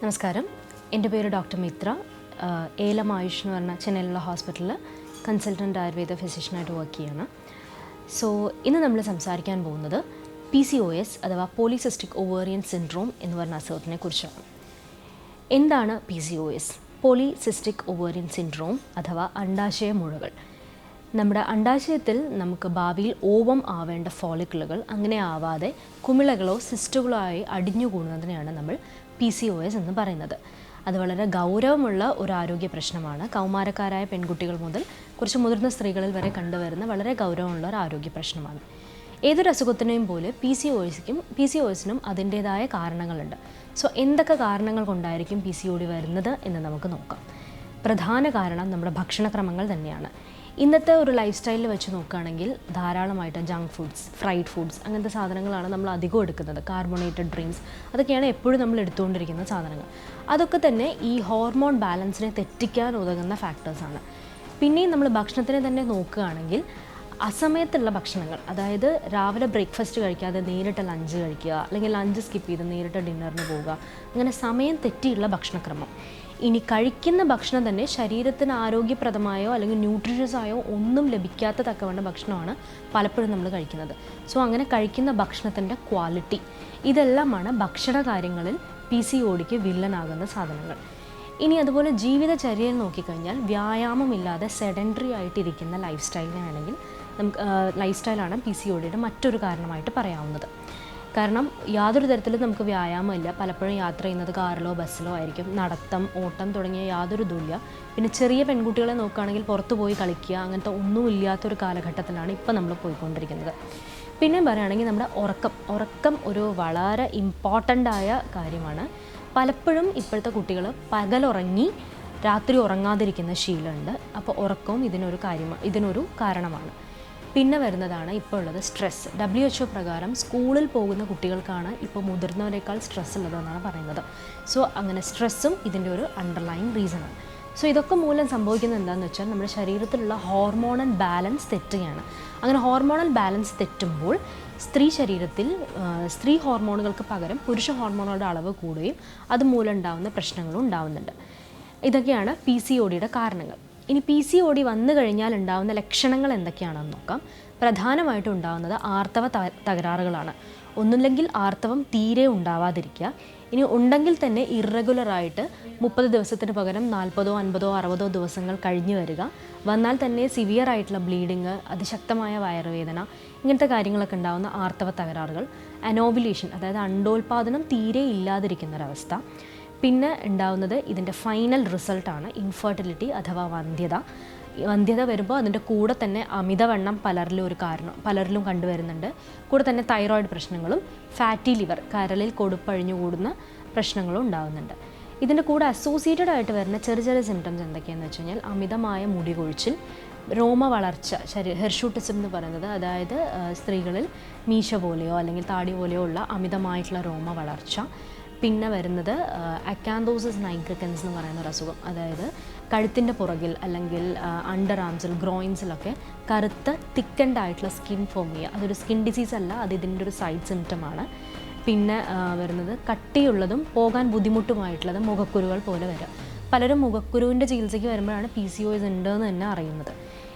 നമസ്കാരം, എൻ്റെ പേര് ഡോക്ടർ മിത്ര. ALM Ayush എന്ന് പറഞ്ഞ ചെന്നൈയിലുള്ള ഹോസ്പിറ്റലിൽ കൺസൾട്ടൻറ്റ് ആയുർവേദ ഫിസിഷ്യനായിട്ട് വർക്ക് ചെയ്യാണ്. സോ ഇന്ന് നമ്മൾ സംസാരിക്കാൻ പോകുന്നത് PCOS അഥവാ പോളിസിസ്റ്റിക് ഒവേറിയൻ സിൻഡ്രോം എന്ന് പറഞ്ഞ അസുഖത്തിനെ കുറിച്ചാണ്. എന്താണ് PCOS? പോളിസിസ്റ്റിക് ഒവേറിയൻ സിൻഡ്രോം അഥവാ അണ്ഡാശയ മുഴകൾ. നമ്മുടെ അണ്ഡാശയത്തിൽ നമുക്ക് ഭാവിയിൽ ഓവം ആവേണ്ട ഫോളിക്കിളുകൾ അങ്ങനെ ആവാതെ കുമിളകളോ സിസ്റ്റുകളോ ആയി അടിഞ്ഞുകൂടുന്നതിനെയാണ് നമ്മൾ PCOS എന്ന് പറയുന്നത്. അത് വളരെ ഗൗരവമുള്ള ഒരു ആരോഗ്യ പ്രശ്നമാണ്. കൗമാരക്കാരായ പെൺകുട്ടികൾ മുതൽ കുറച്ച് മുതിർന്ന സ്ത്രീകളിൽ വരെ കണ്ടുവരുന്ന വളരെ ഗൗരവമുള്ള ഒരു ആരോഗ്യ പ്രശ്നമാണ്. ഏതൊരു അസുഖത്തിനെയും പോലെ PCOSനും അതിൻ്റേതായ കാരണങ്ങളുണ്ട്. സോ എന്തൊക്കെ കാരണങ്ങൾ കൊണ്ടായിരിക്കും PCOD വരുന്നത് എന്ന് നമുക്ക് നോക്കാം. പ്രധാന കാരണം നമ്മുടെ ഭക്ഷണക്രമങ്ങൾ തന്നെയാണ്. ഇന്നത്തെ ഒരു ലൈഫ് സ്റ്റൈലിൽ വെച്ച് നോക്കുകയാണെങ്കിൽ ധാരാളമായിട്ട് ജങ്ക് ഫുഡ്സ്, ഫ്രൈഡ് ഫുഡ്സ് അങ്ങനത്തെ സാധനങ്ങളാണ് നമ്മൾ അധികം എടുക്കുന്നത്. കാർബണേറ്റഡ് ഡ്രിങ്ക്സ്, അതൊക്കെയാണ് എപ്പോഴും നമ്മൾ എടുത്തുകൊണ്ടിരിക്കുന്ന സാധനങ്ങൾ. അതൊക്കെ തന്നെ ഈ ഹോർമോൺ ബാലൻസിനെ തെറ്റിക്കാൻ ഉതകുന്ന ഫാക്ടേഴ്സാണ്. പിന്നെയും നമ്മൾ ഭക്ഷണത്തിനെ തന്നെ നോക്കുകയാണെങ്കിൽ അസമയത്തുള്ള ഭക്ഷണങ്ങൾ, അതായത് രാവിലെ ബ്രേക്ക്ഫാസ്റ്റ് കഴിക്കാതെ നേരിട്ട് ലഞ്ച് കഴിക്കുക, അല്ലെങ്കിൽ ലഞ്ച് സ്കിപ്പ് ചെയ്ത് നേരിട്ട് ഡിന്നറിന് പോവുക, അങ്ങനെ സമയം തെറ്റിയുള്ള ഭക്ഷണക്രമം. ഇനി കഴിക്കുന്ന ഭക്ഷണം തന്നെ ശരീരത്തിന് ആരോഗ്യപ്രദമായോ അല്ലെങ്കിൽ ന്യൂട്രീഷ്യസ് ആയോ ഒന്നും ലഭിക്കാത്ത തക്കവണ്ണ ഭക്ഷണമാണ് പലപ്പോഴും നമ്മൾ കഴിക്കുന്നത്. സോ അങ്ങനെ കഴിക്കുന്ന ഭക്ഷണത്തിൻ്റെ ക്വാളിറ്റി, ഇതെല്ലാമാണ് ഭക്ഷണ കാര്യങ്ങളിൽ PCODക്ക് വില്ലനാകുന്ന സാധനങ്ങൾ. ഇനി അതുപോലെ ജീവിതചര്യയിൽ നോക്കിക്കഴിഞ്ഞാൽ വ്യായാമമില്ലാതെ സെഡൻറ്ററി ആയിട്ടിരിക്കുന്ന ലൈഫ് സ്റ്റൈലിനാണെങ്കിൽ ലൈഫ് സ്റ്റൈലാണ് PCODയുടെ മറ്റൊരു കാരണമായിട്ട് പറയാവുന്നത്. കാരണം യാതൊരു തരത്തിലും നമുക്ക് വ്യായാമമില്ല. പലപ്പോഴും യാത്ര ചെയ്യുന്നത് കാറിലോ ബസ്സിലോ ആയിരിക്കും. നടത്തം, ഓട്ടം തുടങ്ങിയ യാതൊരു ഇതുമില്ല. പിന്നെ ചെറിയ പെൺകുട്ടികളെ നോക്കുകയാണെങ്കിൽ പുറത്തു പോയി കളിക്കുക, അങ്ങനത്തെ ഒന്നുമില്ലാത്തൊരു കാലഘട്ടത്തിലാണ് ഇപ്പോൾ നമ്മൾ പോയിക്കൊണ്ടിരിക്കുന്നത്. പിന്നെ പറയുകയാണെങ്കിൽ നമ്മുടെ ഉറക്കം ഒരു വളരെ ഇമ്പോർട്ടൻ്റ് ആയ കാര്യമാണ്. പലപ്പോഴും ഇപ്പോഴത്തെ കുട്ടികൾ പകലുറങ്ങി രാത്രി ഉറങ്ങാതിരിക്കുന്ന ശീലമുണ്ട്. അപ്പോൾ ഉറക്കവും ഇതിനൊരു കാരണമാണ്. പിന്നെ വരുന്നതാണ് ഇപ്പോൾ ഉള്ളത് സ്ട്രെസ്. WHO പ്രകാരം സ്കൂളിൽ പോകുന്ന കുട്ടികൾക്കാണ് ഇപ്പോൾ മുതിർന്നവരെക്കാൾ സ്ട്രെസ് ഉള്ളതെന്നാണ് പറയുന്നത്. സോ അങ്ങനെ സ്ട്രെസ്സും ഇതിൻ്റെ ഒരു അണ്ടർലൈൻ റീസണാണ്. സോ ഇതൊക്കെ മൂലം സംഭവിക്കുന്നത് എന്താണെന്ന് വെച്ചാൽ നമ്മുടെ ശരീരത്തിലുള്ള ഹോർമോണൽ ബാലൻസ് തെറ്റുകയാണ്. അങ്ങനെ ഹോർമോണൽ ബാലൻസ് തെറ്റുമ്പോൾ ശരീരത്തിൽ സ്ത്രീ ഹോർമോണുകൾക്ക് പകരം പുരുഷ ഹോർമോണുകളുടെ അളവ് കൂടുകയും അതുമൂലം ഉണ്ടാകുന്ന പ്രശ്നങ്ങളും ഉണ്ടാകുന്നുണ്ട്. ഇതൊക്കെയാണ് PCODയുടെ കാരണങ്ങൾ. ഇനി PCOD വന്നു കഴിഞ്ഞാൽ ഉണ്ടാകുന്ന ലക്ഷണങ്ങൾ എന്തൊക്കെയാണെന്ന് നോക്കാം. പ്രധാനമായിട്ടും ഉണ്ടാകുന്നത് ആർത്തവ തകരാറുകളാണ്. ഒന്നുമില്ലെങ്കിൽ ആർത്തവം തീരെ ഉണ്ടാവാതിരിക്കുക. ഇനി ഉണ്ടെങ്കിൽ തന്നെ ഇറഗുലറായിട്ട് 30 ദിവസത്തിന് പകരം 40, 50, 60 ദിവസങ്ങൾ കഴിഞ്ഞ് വരിക. വന്നാൽ തന്നെ സിവിയർ ആയിട്ടുള്ള ബ്ലീഡിങ്, അതിശക്തമായ വയറുവേദന, ഇങ്ങനത്തെ കാര്യങ്ങളൊക്കെ ഉണ്ടാകുന്ന ആർത്തവ തകരാറുകൾ. അനോവുലേഷൻ, അതായത് അണ്ടോൽപാദനം തീരെ ഇല്ലാതിരിക്കുന്നൊരവസ്ഥ. പിന്നെ ഉണ്ടാവുന്നത് ഇതിൻ്റെ ഫൈനൽ റിസൾട്ടാണ് ഇൻഫെർട്ടിലിറ്റി അഥവാ വന്ധ്യത വരുമ്പോൾ അതിൻ്റെ കൂടെ തന്നെ അമിതവണ്ണം പലരിലും കണ്ടുവരുന്നുണ്ട്. കൂടെ തന്നെ തൈറോയിഡ് പ്രശ്നങ്ങളും ഫാറ്റി ലിവർ, കരളിൽ കൊഴുപ്പഴിഞ്ഞുകൂടുന്ന പ്രശ്നങ്ങളും ഉണ്ടാകുന്നുണ്ട്. ഇതിൻ്റെ കൂടെ അസോസിയേറ്റഡ് ആയിട്ട് വരുന്ന ചെറിയ സിംറ്റംസ് എന്തൊക്കെയാണെന്ന് വെച്ച് കഴിഞ്ഞാൽ അമിതമായ മുടി കൊഴിച്ചിൽ, രോമ വളർച്ച, ഹെർഷൂട്ടിസം എന്ന് പറയുന്നത്, അതായത് സ്ത്രീകളിൽ മീശ പോലെയോ അല്ലെങ്കിൽ താടി പോലെയോ ഉള്ള അമിതമായിട്ടുള്ള രോമ വളർച്ച. പിന്നെ വരുന്നത് അക്കാന്തോസിസ് നൈഗ്രിക്കൻസ് എന്ന് പറയുന്ന ഒരു അസുഖം, അതായത് കഴുത്തിൻ്റെ പുറകിൽ അല്ലെങ്കിൽ അണ്ടർ ആംസിൽ, ഗ്രോയിൻസിലൊക്കെ കറുത്ത തിക്കൻഡ് ആയിട്ടുള്ള സ്കിൻ ഫോം ചെയ്യുക. അതൊരു സ്കിൻ ഡിസീസ് അല്ല, അത് ഇതിൻ്റെ ഒരു സൈഡ് സിംറ്റമാണ്. പിന്നെ വരുന്നത് കട്ടിയുള്ളതും പോകാൻ ബുദ്ധിമുട്ടുമായിട്ടുള്ളത് മുഖക്കുരുകൾ പോലെ വരിക. പലരും മുഖക്കുരുവിൻ്റെ ചികിത്സയ്ക്ക് വരുമ്പോഴാണ് PCOS ഉണ്ടെന്ന് തന്നെ അറിയുന്നത്.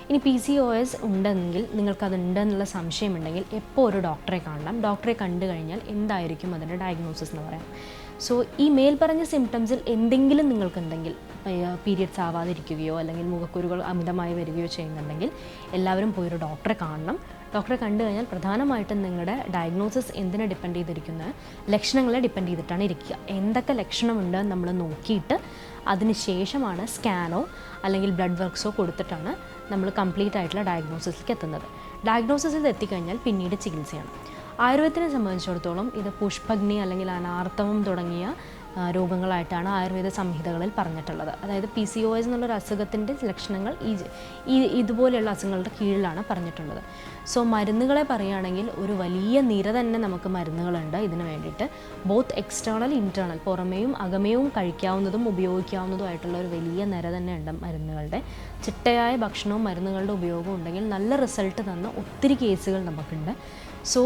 ഇനി PCOS ഉണ്ടെങ്കിൽ നിങ്ങൾക്കതുണ്ടെന്നുള്ള സംശയമുണ്ടെങ്കിൽ എപ്പോൾ ഒരു ഡോക്ടറെ കാണണം. ഡോക്ടറെ കണ്ടു കഴിഞ്ഞാൽ എന്തായിരിക്കും അതിൻ്റെ ഡയഗ്നോസിസ് എന്ന് പറയാം. സോ ഈ മേൽപ്പറഞ്ഞ സിംറ്റംസിൽ എന്തെങ്കിലും നിങ്ങൾക്കുണ്ടെങ്കിൽ, പീരിയഡ്സ് ആവാതിരിക്കുകയോ അല്ലെങ്കിൽ മുഖക്കുരുകൾ അമിതമായി വരികയോ ചെയ്യുന്നുണ്ടെങ്കിൽ എല്ലാവരും പോയൊരു ഡോക്ടറെ കാണണം. ഡോക്ടറെ കണ്ടു കഴിഞ്ഞാൽ പ്രധാനമായിട്ടും നിങ്ങളുടെ ഡയഗ്നോസിസ് എന്തിനെ ഡിപ്പെൻഡ് ചെയ്തിരിക്കുന്നത്, ലക്ഷണങ്ങളെ ഡിപ്പെൻഡ് ചെയ്തിട്ടാണ് ഇരിക്കുക. എന്തൊക്കെ ലക്ഷണമുണ്ടെന്ന് നമ്മൾ നോക്കിയിട്ട് അതിന് ശേഷമാണ് സ്കാനോ അല്ലെങ്കിൽ ബ്ലഡ് വർക്ക്സോ കൊടുത്തിട്ടാണ് നമ്മൾ കംപ്ലീറ്റ് ആയിട്ടുള്ള ഡയഗ്നോസിസിലേക്ക് എത്തുന്നത്. ഡയഗ്നോസിസിൽ എത്തിക്കഴിഞ്ഞാൽ പിന്നീട് ചികിത്സയാണ്. ആയുർവേദത്തിനെ സംബന്ധിച്ചിടത്തോളം ഇത് പുഷ്പഗ്നി അല്ലെങ്കിൽ അനാർത്തവം തുടങ്ങിയ രോഗങ്ങളായിട്ടാണ് ആയുർവേദ സംഹിതകളിൽ പറഞ്ഞിട്ടുള്ളത്. അതായത് PCOS എന്നുള്ളൊരു അസുഖത്തിൻ്റെ ലക്ഷണങ്ങൾ ഇതുപോലെയുള്ള അസുഖങ്ങളുടെ കീഴിലാണ് പറഞ്ഞിട്ടുള്ളത്. സോ മരുന്നുകളെ പറയുകയാണെങ്കിൽ ഒരു വലിയ നിര തന്നെ നമുക്ക് മരുന്നുകളുണ്ട് ഇതിന് വേണ്ടിയിട്ട്. ബോത്ത് എക്സ്റ്റേണൽ, ഇൻറ്റേർണൽ, പുറമേയും അകമേയും കഴിക്കാവുന്നതും ഉപയോഗിക്കാവുന്നതുമായിട്ടുള്ള ഒരു വലിയ നിര തന്നെ ഉണ്ട് മരുന്നുകളുടെ. ചിട്ടയായ ഭക്ഷണവും മരുന്നുകളുടെ ഉപയോഗവും ഉണ്ടെങ്കിൽ നല്ല റിസൾട്ട് തന്ന ഒത്തിരി കേസുകൾ നമുക്കുണ്ട്. സോ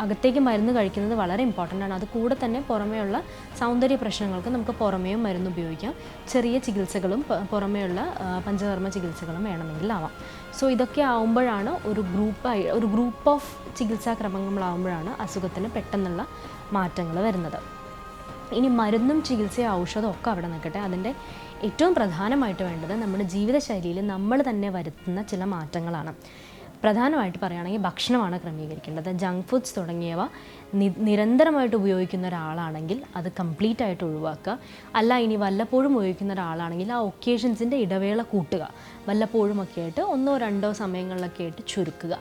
അകത്തേക്ക് മരുന്ന് കഴിക്കുന്നത് വളരെ ഇമ്പോർട്ടൻ്റ് ആണ്. അത് കൂടെ തന്നെ പുറമേയുള്ള സൗന്ദര്യ പ്രശ്നങ്ങൾക്ക് നമുക്ക് പുറമേയും മരുന്ന് ഉപയോഗിക്കാം. ചെറിയ ചികിത്സകളും പുറമേയുള്ള പഞ്ചകർമ്മ ചികിത്സകളും വേണമെങ്കിൽ ആവാം. സോ ഇതൊക്കെ ആവുമ്പോഴാണ് ഒരു ഗ്രൂപ്പ് ഓഫ് ചികിത്സാക്രമങ്ങളാവുമ്പോഴാണ് അസുഖത്തിന് പെട്ടെന്നുള്ള മാറ്റങ്ങൾ വരുന്നത്. ഇനി മരുന്നും ചികിത്സയും ഔഷധവും ഒക്കെ അവിടെ നിൽക്കട്ടെ, അതിൻ്റെ ഏറ്റവും പ്രധാനമായിട്ട് വേണ്ടത് നമ്മുടെ ജീവിതശൈലിയിൽ നമ്മൾ തന്നെ വരുത്തുന്ന ചില മാറ്റങ്ങളാണ്. പ്രധാനമായിട്ട് പറയുകയാണെങ്കിൽ ഭക്ഷണമാണ് ക്രമീകരിക്കേണ്ടത്. ജങ്ക് ഫുഡ്സ് തുടങ്ങിയവ നിരന്തരമായിട്ട് ഉപയോഗിക്കുന്ന ഒരാളാണെങ്കിൽ അത് കംപ്ലീറ്റ് ആയിട്ട് ഒഴിവാക്കുക. അല്ല ഇനി വല്ലപ്പോഴും ഉപയോഗിക്കുന്ന ഒരാളാണെങ്കിൽ ആ ഒക്കേഷൻസിൻ്റെ ഇടവേള കൂട്ടുക. വല്ലപ്പോഴുമൊക്കെ ആയിട്ട് 1 or 2 സമയങ്ങളിലൊക്കെ ആയിട്ട് ചുരുക്കുക.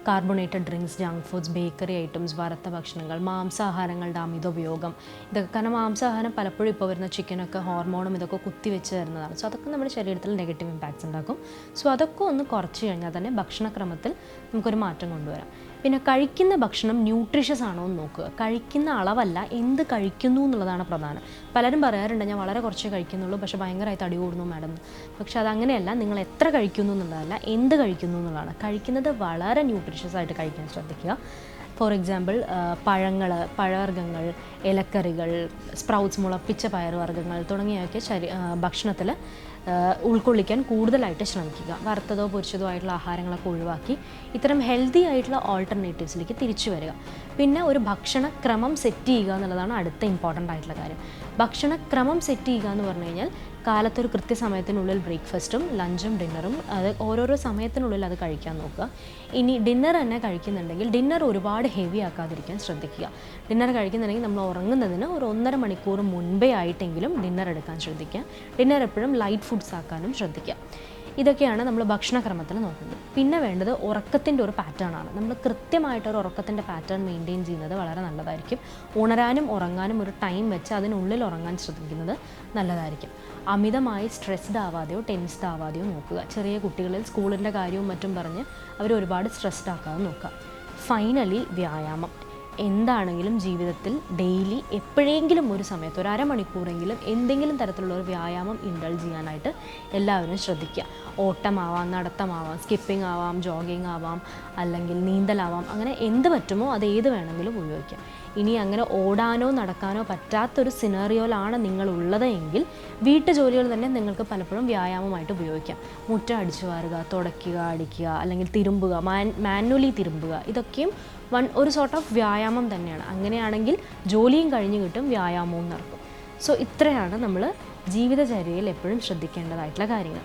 Carbonated drinks, junk foods, bakery items, വറുത്ത ഭക്ഷണങ്ങൾ, മാംസാഹാരങ്ങളുടെ അമിത ഉപയോഗം, ഇതൊക്കെ കാരണം മാംസാഹാരം പലപ്പോഴും ഇപ്പോൾ വരുന്ന ചിക്കനൊക്കെ ഹോർമോണും ഇതൊക്കെ കുത്തിവെച്ച് തരുന്നതാണ്. സോ അതൊക്കെ നമ്മുടെ ശരീരത്തിൽ നെഗറ്റീവ് ഇമ്പാക്ട്സ് ഉണ്ടാക്കും. സോ അതൊക്കെ ഒന്ന് കുറച്ച് കഴിഞ്ഞാൽ തന്നെ ഭക്ഷണക്രമത്തിൽ നമുക്കൊരു മാറ്റം കൊണ്ടുവരാം. പിന്നെ കഴിക്കുന്ന ഭക്ഷണം ന്യൂട്രീഷ്യസ് ആണോ എന്ന് നോക്കുക. കഴിക്കുന്ന അളവല്ല, എന്ത് കഴിക്കുന്നു എന്നുള്ളതാണ് പ്രധാനം. പലരും പറയാറുണ്ട് ഞാൻ വളരെ കുറച്ചേ കഴിക്കുന്നുള്ളൂ പക്ഷേ ഭയങ്കരമായി തടി കൂടുന്നു മാഡം. പക്ഷേ അതങ്ങനെയല്ല, നിങ്ങൾ എത്ര കഴിക്കുന്നു എന്നുള്ളതല്ല, എന്ത് കഴിക്കുന്നു എന്നുള്ളതാണ്. കഴിക്കുന്നത് വളരെ ന്യൂട്രീഷ്യസ് ആയിട്ട് കഴിക്കാൻ ശ്രദ്ധിക്കുക. ഫോർ എക്സാമ്പിൾ പഴവർഗ്ഗങ്ങൾ, ഇലക്കറികൾ, സ്പ്രൗട്ട്സ്, മുളപ്പിച്ച പയറുവർഗ്ഗങ്ങൾ തുടങ്ങിയവയൊക്കെ ഭക്ഷണത്തിൽ ഉൾക്കൊള്ളിക്കാൻ കൂടുതലായിട്ട് ശ്രമിക്കുക. വറുത്തതോ പൊരിച്ചതോ ആയിട്ടുള്ള ആഹാരങ്ങളൊക്കെ ഒഴിവാക്കി ഇത്തരം ഹെൽത്തി ആയിട്ടുള്ള ഓൾട്ടർനേറ്റീവ്സിലേക്ക് തിരിച്ചു വരിക. പിന്നെ ഒരു ഭക്ഷണക്രമം സെറ്റ് ചെയ്യുക എന്നുള്ളതാണ് അടുത്ത ഇമ്പോർട്ടൻ്റ് ആയിട്ടുള്ള കാര്യം. ഭക്ഷണക്രമം സെറ്റ് ചെയ്യുക എന്ന് പറഞ്ഞു കഴിഞ്ഞാൽ കാലത്തൊരു കൃത്യസമയത്തിനുള്ളിൽ ബ്രേക്ക്ഫാസ്റ്റും ലഞ്ചും ഡിന്നറും അത് ഓരോരോ സമയത്തിനുള്ളിൽ അത് കഴിക്കാൻ നോക്കുക. ഇനി ഡിന്നർ തന്നെ കഴിക്കുന്നുണ്ടെങ്കിൽ ഡിന്നർ ഒരുപാട് ഹെവി ആക്കാതിരിക്കാൻ ശ്രദ്ധിക്കുക. ഡിന്നർ കഴിക്കുന്നുണ്ടെങ്കിൽ നമ്മൾ ഉറങ്ങുന്നതിന് ഒരു 1.5 മണിക്കൂർ മുൻപേ ആയിട്ടെങ്കിലും ഡിന്നർ എടുക്കാൻ ശ്രദ്ധിക്കുക. ഡിന്നർ എപ്പോഴും ലൈറ്റ് ഫുഡ്സ് ആക്കാനും ശ്രദ്ധിക്കുക. ഇതൊക്കെയാണ് നമ്മൾ ഭക്ഷണക്രമത്തിൽ നോക്കുന്നത്. പിന്നെ വേണ്ടത് ഉറക്കത്തിൻ്റെ ഒരു പാറ്റേൺ ആണ്. നമ്മൾ കൃത്യമായിട്ടൊരു ഉറക്കത്തിൻ്റെ പാറ്റേൺ മെയിൻറ്റെയിൻ ചെയ്യുന്നത് വളരെ നല്ലതായിരിക്കും. ഉണരാനും ഉറങ്ങാനും ഒരു ടൈം വെച്ച് അതിനുള്ളിൽ ഉറങ്ങാൻ ശ്രദ്ധിക്കുന്നത് നല്ലതായിരിക്കും. അമിതമായി സ്ട്രെസ്ഡ് ആവാതെയോ ടെൻസ്ഡ് ആവാതെയോ നോക്കുക. ചെറിയ കുട്ടികളിൽ സ്കൂളിൻ്റെ കാര്യവും മറ്റും പറഞ്ഞ് അവർ ഒരുപാട് സ്ട്രെസ്ഡ് ആക്കാതെ നോക്കുക. ഫൈനലി വ്യായാമം എന്താണെങ്കിലും ജീവിതത്തിൽ ഡെയിലി എപ്പോഴെങ്കിലും ഒരു സമയത്ത് ഒരു അരമണിക്കൂറെങ്കിലും എന്തെങ്കിലും തരത്തിലുള്ള ഒരു വ്യായാമം ഇൻഡൾജ് ചെയ്യാനായിട്ട് എല്ലാവരും ശ്രദ്ധിക്കുക. ഓട്ടമാവാം, നടത്തമാവാം, സ്കിപ്പിംഗ് ആവാം, ജോഗിങ് ആവാം, അല്ലെങ്കിൽ നീന്തലാവാം, അങ്ങനെ എന്ത് പറ്റുമോ അത് ഏത് വേണമെങ്കിലും ഉപയോഗിക്കാം. ഇനി അങ്ങനെ ഓടാനോ നടക്കാനോ പറ്റാത്തൊരു സിനാറിയോയിലാണ് നിങ്ങൾ ഉള്ളത് എങ്കിൽ വീട്ടുജോലികൾ തന്നെ നിങ്ങൾക്ക് പലപ്പോഴും വ്യായാമമായിട്ട് ഉപയോഗിക്കാം. മുറ്റം അടിച്ചു വാരുക, തുടയ്ക്കുക, അടിക്കുക, അല്ലെങ്കിൽ തിരുമ്പുക, മാനുവലി തിരുമ്പുക, ഇതൊക്കെയും ഒരു സോർട്ട് ഓഫ് വ്യായാമം തന്നെയാണ്. അങ്ങനെയാണെങ്കിൽ ജോലിയും കഴിഞ്ഞ് കിട്ടും, വ്യായാമവും നടക്കും. സോ ഇത്രയാണ് നമ്മൾ ജീവിതചര്യയിൽ എപ്പോഴും ശ്രദ്ധിക്കേണ്ടതായിട്ടുള്ള കാര്യങ്ങൾ.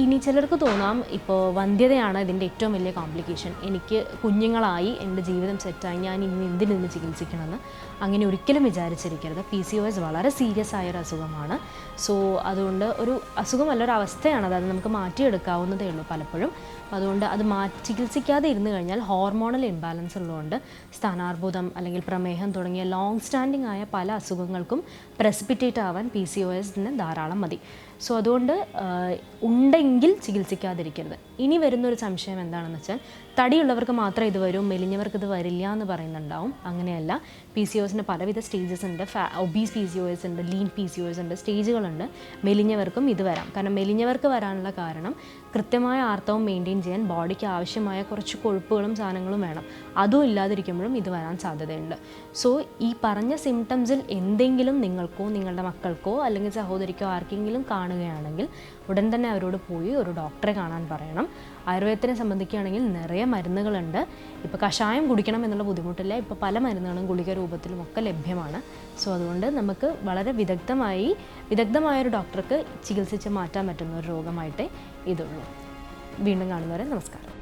ഇനി ചിലർക്ക് തോന്നാം ഇപ്പോൾ വന്ധ്യതയാണ് ഇതിൻ്റെ ഏറ്റവും വലിയ കോംപ്ലിക്കേഷൻ, എനിക്ക് കുഞ്ഞുങ്ങളായി എൻ്റെ ജീവിതം സെറ്റായി ഞാൻ ഇനി എന്തിനു ചികിത്സിക്കണമെന്ന്. അങ്ങനെ ഒരിക്കലും വിചാരിച്ചിരിക്കരുത്. PCOS വളരെ സീരിയസ് ആയൊരു അസുഖമാണ്. സോ അതുകൊണ്ട് ഒരു അസുഖമല്ല, ഒരു അവസ്ഥയാണ്. അത് നമുക്ക് മാറ്റിയെടുക്കാവുന്നതേ ഉള്ളൂ പലപ്പോഴും. അതുകൊണ്ട് അത് ചികിത്സിക്കാതെ ഇരുന്ന് കഴിഞ്ഞാൽ ഹോർമോണൽ ഇംബാലൻസ് ഉള്ളതുകൊണ്ട് സ്ഥാനാർബുദം അല്ലെങ്കിൽ പ്രമേഹം തുടങ്ങിയ ലോങ് സ്റ്റാൻഡിങ് ആയ പല അസുഖങ്ങൾക്കും പ്രസിപ്പിറ്റേറ്റ് ആവാൻ PCOS ധാരാളം മതി. സോ അതുകൊണ്ട് ഉണ്ടെങ്കിൽ ചികിത്സിക്കാതിരിക്കരുത്. ഇനി വരുന്നൊരു സംശയം എന്താണെന്ന് വെച്ചാൽ തടിയുള്ളവർക്ക് മാത്രമേ ഇത് വരും, മെലിഞ്ഞവർക്ക് ഇത് വരില്ല എന്ന് പറയുന്നുണ്ടാവും. അങ്ങനെയല്ല. PCOSന് പലവിധ സ്റ്റേജസ് ഉണ്ട്. ഒബീസ് PCOS ഉണ്ട്, ലീൻ PCOS ഉണ്ട്, സ്റ്റേജുകളുണ്ട്. മെലിഞ്ഞവർക്കും ഇത് വരാം. കാരണം മെലിഞ്ഞവർക്ക് വരാനുള്ള കാരണം കൃത്യമായ ആർത്തവം മെയിൻറ്റെയിൻ ചെയ്യാൻ ബോഡിക്ക് ആവശ്യമായ കുറച്ച് കൊഴുപ്പുകളും സാധനങ്ങളും വേണം. അതും ഇല്ലാതിരിക്കുമ്പോഴും ഇത് വരാൻ സാധ്യതയുണ്ട്. സോ ഈ പറഞ്ഞ സിംറ്റംസിൽ എന്തെങ്കിലും നിങ്ങൾക്കോ നിങ്ങളുടെ മക്കൾക്കോ അല്ലെങ്കിൽ സഹോദരിക്കോ ആർക്കെങ്കിലും കാണുകയാണെങ്കിൽ ഉടൻ തന്നെ അവരോട് പോയി ഒരു ഡോക്ടറെ കാണാൻ പറയണം. ആയുർവേദത്തിനെ സംബന്ധിക്കുകയാണെങ്കിൽ നിറയെ മരുന്നുകളുണ്ട്. ഇപ്പോൾ കഷായം കുടിക്കണം എന്നുള്ള ബുദ്ധിമുട്ടില്ല. ഇപ്പോൾ പല മരുന്നുകളും ഗുളിക രൂപത്തിലും ഒക്കെ ലഭ്യമാണ്. സോ അതുകൊണ്ട് നമുക്ക് വളരെ വിദഗ്ധമായൊരു ഡോക്ടർക്ക് ചികിത്സിച്ച് മാറ്റാൻ പറ്റുന്ന ഒരു രോഗമായിട്ടേ ഇതുള്ളൂ. വീണ്ടും കാണുന്നവരെ നമസ്കാരം.